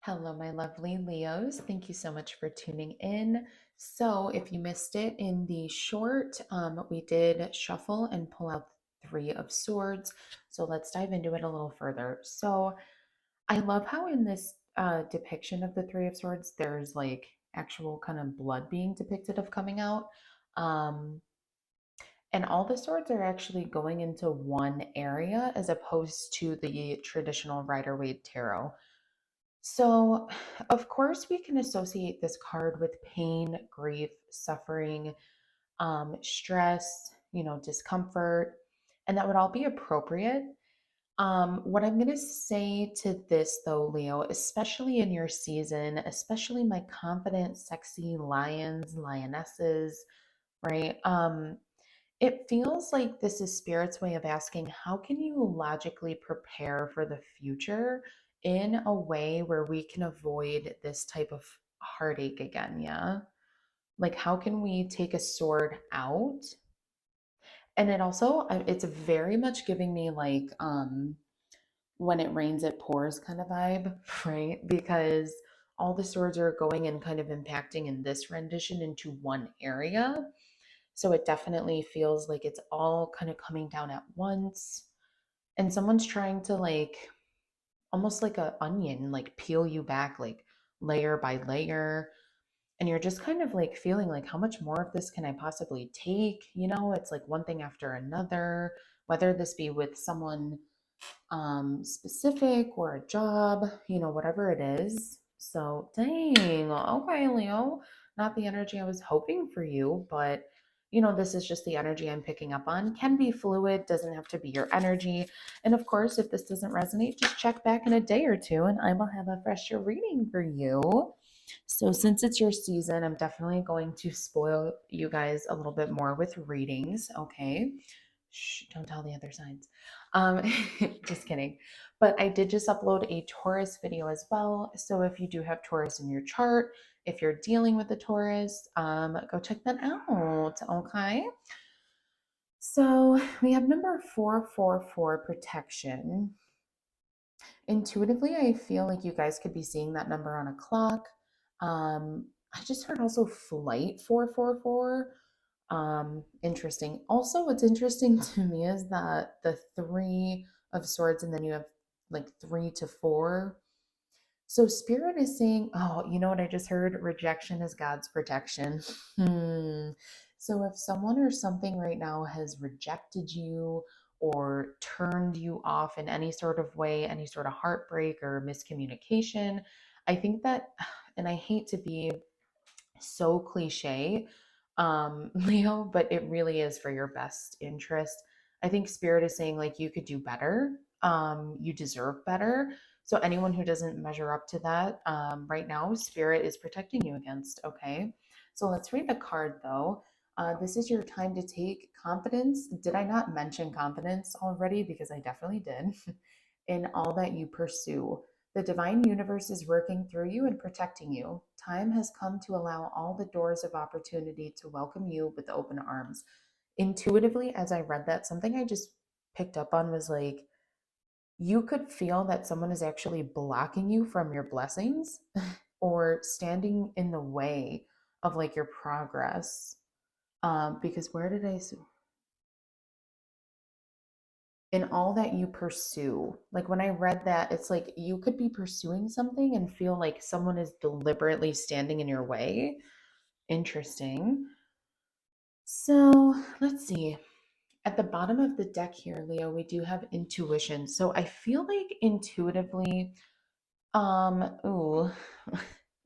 Hello, my lovely Leos. Thank you so much for tuning in. So, if you missed it in the short, we did shuffle and pull out Three of Swords. So, let's dive into it a little further. So, I love how in this depiction of the Three of Swords, there's like actual kind of blood being depicted of coming out. Um, and all the swords are actually going into one area as opposed to the traditional Rider-Waite tarot. So, of course, we can associate this card with pain, grief, suffering, stress, discomfort, and that would all be appropriate. What I'm going to say to this, though, Leo, especially in your season, especially my confident, sexy lions, lionesses, right? It feels like this is Spirit's way of asking, how can you logically prepare for the future in a way where we can avoid this type of heartache again? Yeah. Like, how can we take a sword out? And it also, it's very much giving me like, when it rains, it pours kind of vibe, right? Because all the swords are going and kind of impacting in this rendition into one area. So it definitely feels like it's all kind of coming down at once. And someone's trying to like almost like a onion, like peel you back like layer by layer. And you're just kind of like feeling like how much more of this can I possibly take? It's like one thing after another, whether this be with someone specific or a job, whatever it is. So, dang, okay, Leo, not the energy I was hoping for you, but this is just the energy I'm picking up on. Can be fluid, doesn't have to be your energy. And of course, if this doesn't resonate, just check back in a day or two and I will have a fresher reading for you. So, since it's your season, I'm definitely going to spoil you guys a little bit more with readings, okay? Shh, don't tell the other signs. Um, just kidding. But I did just upload a Taurus video as well. So if you do have Taurus in your chart, if you're dealing with a Taurus, go check that out. Okay. So we have number 444 protection. Intuitively, I feel like you guys could be seeing that number on a clock. I just heard also flight 444. Interesting. Also, what's interesting to me is that the Three of Swords, and then you have like 3 to 4. So Spirit is saying, oh, you know what I just heard? Rejection is God's protection. So if someone or something right now has rejected you or turned you off in any sort of way, any sort of heartbreak or miscommunication, I think that, and I hate to be so cliche, Leo, but it really is for your best interest. I think Spirit is saying like you could do better. You deserve better. So anyone who doesn't measure up to that right now, Spirit is protecting you against. Okay. So let's read the card though. This is your time to take confidence. Did I not mention confidence already? Because I definitely did. In all that you pursue. The divine universe is working through you and protecting you. Time has come to allow all the doors of opportunity to welcome you with open arms. Intuitively, as I read that, something I just picked up on was like, you could feel that someone is actually blocking you from your blessings or standing in the way of like your progress. Because where did I in all that you pursue. Like when I read that, it's like you could be pursuing something and feel like someone is deliberately standing in your way. Interesting. So let's see. At the bottom of the deck here, Leo, we do have intuition. So I feel like intuitively, ooh,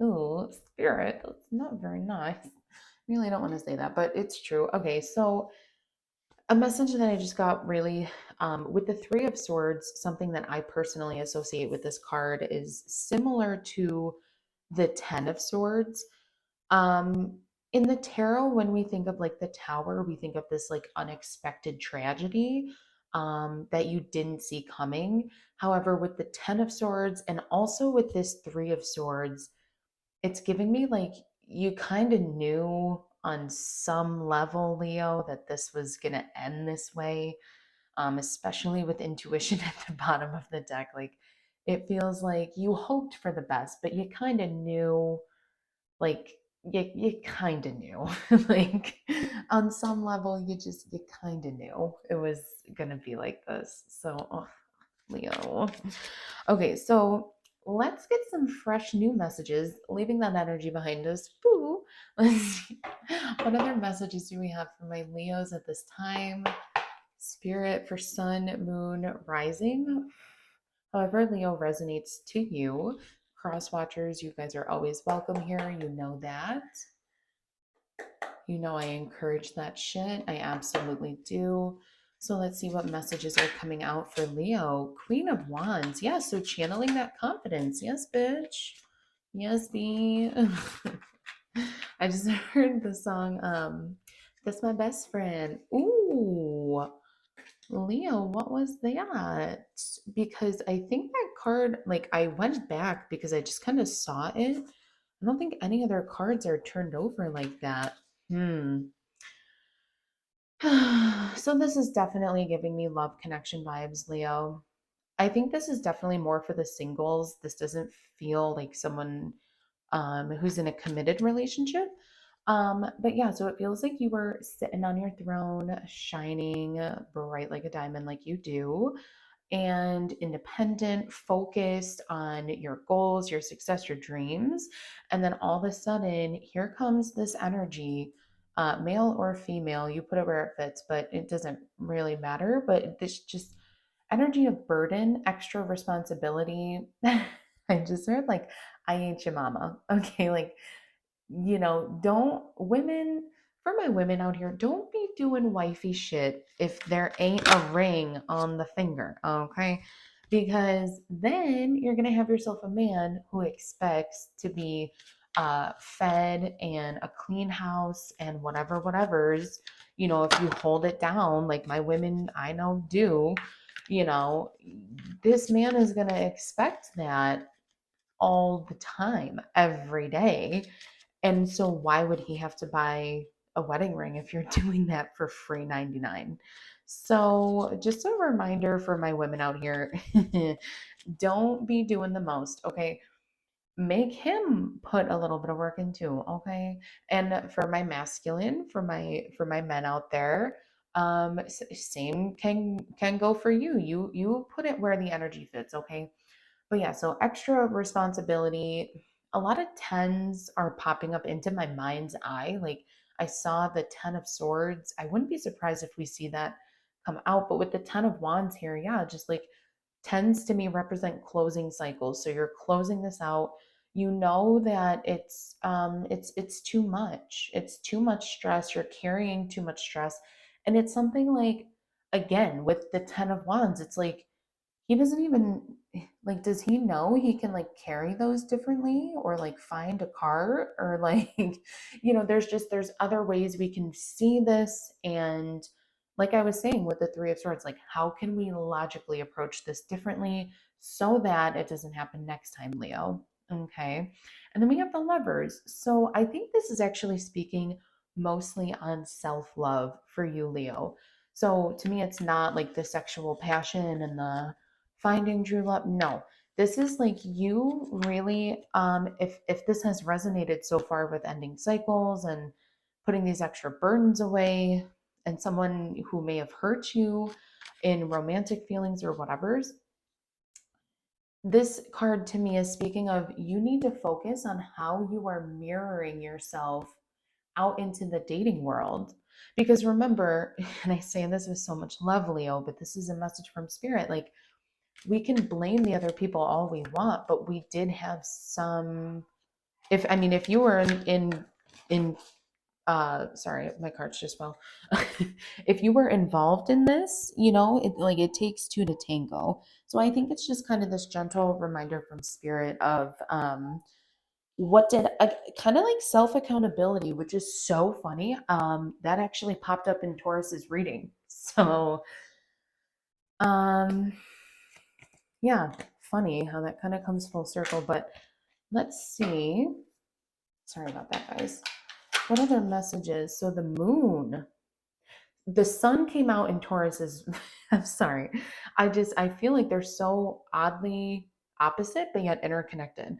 ooh, spirit, that's not very nice. Really don't want to say that, but it's true. Okay, so a message that I just got really with the Three of Swords, something that I personally associate with this card is similar to the Ten of Swords. Um, in the tarot, when we think of like the Tower, we think of this like unexpected tragedy that you didn't see coming. However, with the Ten of Swords and also with this Three of Swords, it's giving me like you kind of knew on some level, Leo, that this was going to end this way, especially with intuition at the bottom of the deck. Like It feels like you hoped for the best, but you kind of knew, like, you kind of knew. Like, on some level, you kind of knew it was going to be like this. So, oh, Leo. Okay, so let's get some fresh new messages, leaving that energy behind us. Boo. Let's see. What other messages do we have for my Leos at this time? Spirit for sun, moon, rising. However, Leo resonates to you. Cross watchers, you guys are always welcome here. You know that. You know I encourage that shit. I absolutely do. So let's see what messages are coming out for Leo. Queen of Wands. Yeah, so channeling that confidence. Yes, bitch. Yes, B. I just heard the song, That's My Best Friend. Ooh. Leo, what was that? Because I think that card, like, I went back because I just kind of saw it. I don't think any other cards are turned over like that. Hmm. So this is definitely giving me love connection vibes, Leo. I think this is definitely more for the singles. This doesn't feel like someone who's in a committed relationship. But yeah, so it feels like you were sitting on your throne, shining bright like a diamond, like you do, and independent, focused on your goals, your success, your dreams. And then all of a sudden, here comes this energy, male or female, you put it where it fits, but it doesn't really matter. But this just energy of burden, extra responsibility. I just heard like, I ain't your mama. Okay. Like, don't women, for my women out here, don't be doing wifey shit if there ain't a ring on the finger, okay? Because then you're gonna have yourself a man who expects to be fed and a clean house and whatever's, if you hold it down, like my women I know do, you know, this man is gonna expect that all the time, every day. And so why would he have to buy a wedding ring if you're doing that for free 99? So just a reminder for my women out here, don't be doing the most, okay? Make him put a little bit of work into, okay? And for my masculine, for my men out there, same can go for you. You put it where the energy fits, okay? But yeah, so extra responsibility. A lot of tens are popping up into my mind's eye. Like I saw the 10 of swords. I wouldn't be surprised if we see that come out. But with the 10 of wands here, yeah, just like tends to me represent closing cycles. So you're closing this out. You know that it's too much. It's too much stress. You're carrying too much stress. And it's something like, again, with the 10 of wands, it's like he doesn't even, like, does he know he can like carry those differently or like find a car or like there's other ways we can see this. And like I was saying with the three of swords, like how can we logically approach this differently so that it doesn't happen next time, Leo? Okay. And then we have the lovers. So I think this is actually speaking mostly on self-love for you, Leo. So to me, it's not like the sexual passion and the finding true love. No, this is like you really, if this has resonated so far with ending cycles and putting these extra burdens away, and someone who may have hurt you in romantic feelings or whatever's, this card to me is speaking of you need to focus on how you are mirroring yourself out into the dating world. Because remember, and I say this with so much love, Leo, but this is a message from spirit. Like, we can blame the other people all we want, but we did have some. If you were in sorry, my cards just fell. If you were involved in this, it takes two to tango. So I think it's just kind of this gentle reminder from spirit of what did kind of like self accountability, which is so funny. That actually popped up in Taurus's reading. So um yeah, funny how that kind of comes full circle. But let's see. Sorry about that, guys. What other messages? So the sun came out in Taurus's. I'm sorry. I feel like they're so oddly opposite, but yet interconnected.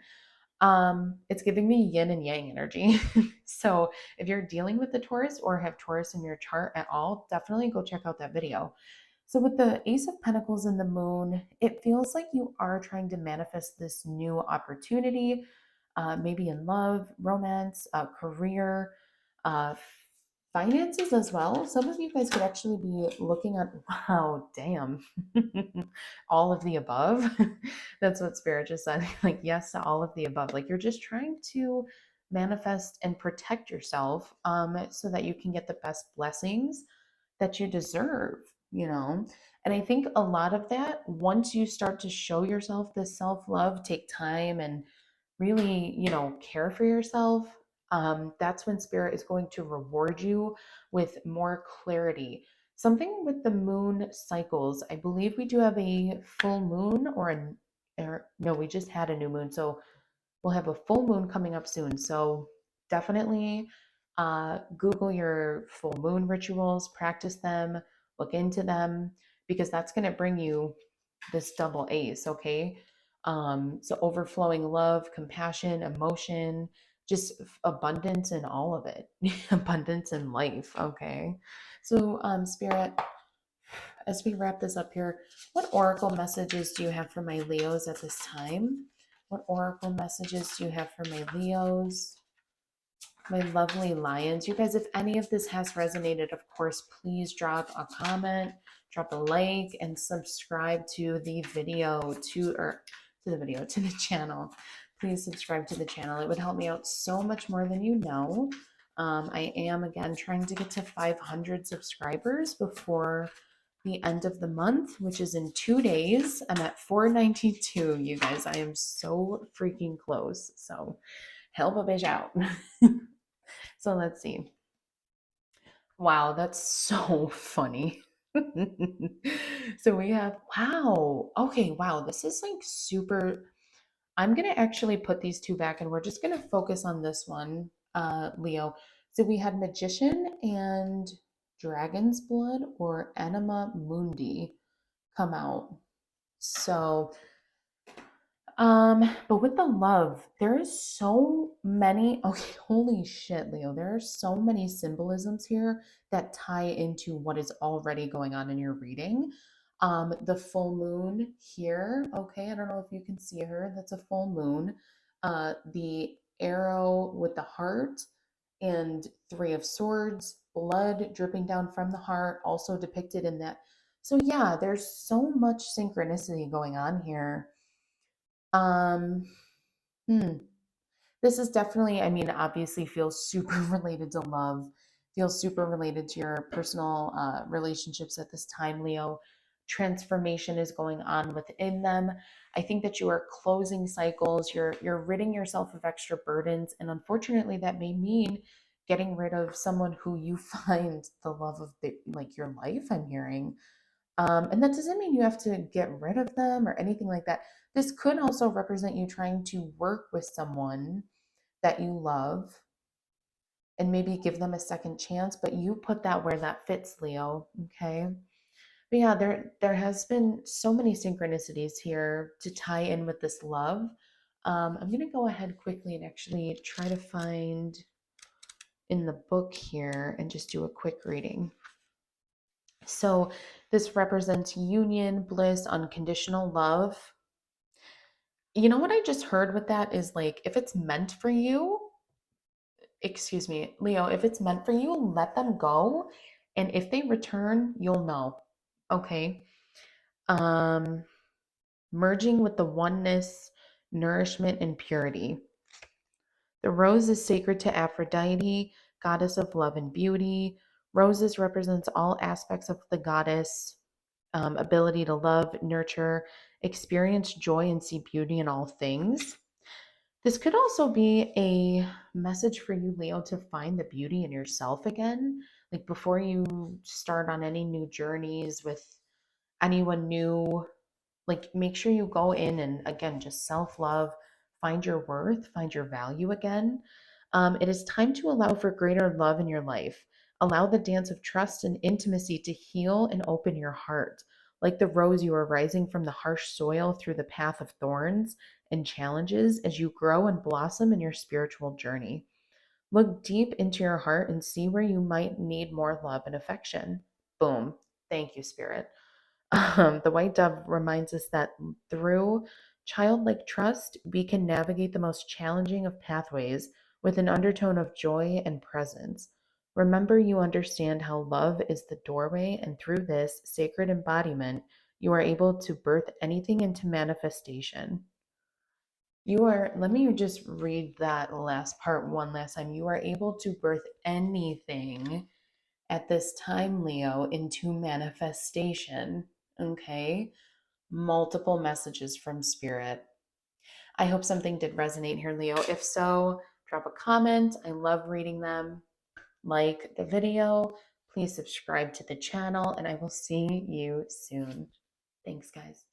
It's giving me yin and yang energy. So if you're dealing with the Taurus or have Taurus in your chart at all, definitely go check out that video. So with the Ace of Pentacles and the Moon, it feels like you are trying to manifest this new opportunity, maybe in love, romance, career, uh, finances as well. Some of you guys could actually be looking at, wow, damn, all of the above. That's what Spirit just said. Like, yes to all of the above. Like, you're just trying to manifest and protect yourself so that you can get the best blessings that you deserve, you know? And I think a lot of that, once you start to show yourself this self love, take time and really, care for yourself, that's when Spirit is going to reward you with more clarity. Something with the moon cycles, I believe we do have a full moon or no, we just had a new moon. So we'll have a full moon coming up soon. So definitely Google your full moon rituals, practice them, look into them, because that's going to bring you this double ace, okay? So overflowing love, compassion, emotion, just abundance in all of it, abundance in life, okay? So, Spirit, as we wrap this up here, what oracle messages do you have for my Leos at this time? What oracle messages do you have for my Leos? My lovely lions. You guys, if any of this has resonated, of course, please drop a comment, drop a like, and subscribe to the video to the channel. Please subscribe to the channel. It would help me out so much more than you know. I am again trying to get to 500 subscribers before the end of the month, which is in 2 days. I'm at 492, you guys. I am so freaking close. So help a bitch out. So let's see. Wow, that's so funny. So we have, wow. Okay, wow. This is like super. I'm going to actually put these two back and we're just going to focus on this one, Leo. So we had Magician and Dragon's Blood or Anima Mundi come out. So but with the love, there is so many, okay, holy shit, Leo. There are so many symbolisms here that tie into what is already going on in your reading. The full moon here, okay, I don't know if you can see her. That's a full moon. The arrow with the heart and three of swords, blood dripping down from the heart, also depicted in that. So yeah, there's so much synchronicity going on here. um, hmm. This is definitely, I mean, obviously feels super related to love, feels super related to your personal relationships at this time, Leo. Transformation is going on within them. I think that you are closing cycles. You're ridding yourself of extra burdens, and unfortunately, that may mean getting rid of someone who you find the love of like your life. I'm hearing. And that doesn't mean you have to get rid of them or anything like that. This could also represent you trying to work with someone that you love and maybe give them a second chance, but you put that where that fits, Leo. Okay. But yeah, there has been so many synchronicities here to tie in with this love. I'm gonna go ahead quickly and actually try to find in the book here and just do a quick reading. So this represents union, bliss, unconditional love. You know what I just heard with that is like if it's meant for you, excuse me, Leo, if it's meant for you, let them go. And if they return, you'll know. Okay. Um, Merging with the oneness, nourishment, and purity. The rose is sacred to Aphrodite, goddess of love and beauty. Roses represents all aspects of the goddess, ability to love, nurture, experience joy, and see beauty in all things. This could also be a message for you, Leo, to find the beauty in yourself again. Like before you start on any new journeys with anyone new, like make sure you go in and again, just self love, find your worth, find your value again. It is time to allow for greater love in your life. Allow the dance of trust and intimacy to heal and open your heart. Like the rose, you are rising from the harsh soil through the path of thorns and challenges as you grow and blossom in your spiritual journey. Look deep into your heart and see where you might need more love and affection. Boom. Thank you, Spirit. The white dove reminds us that through childlike trust, we can navigate the most challenging of pathways with an undertone of joy and presence. Remember, you understand how love is the doorway, and through this sacred embodiment, you are able to birth anything into manifestation. You are, let me just read that last part one last time. You are able to birth anything at this time, Leo, into manifestation. Okay. Multiple messages from Spirit. I hope something did resonate here, Leo. If so, drop a comment. I love reading them. Like the video. Please subscribe to the channel, and I will see you soon. Thanks, guys.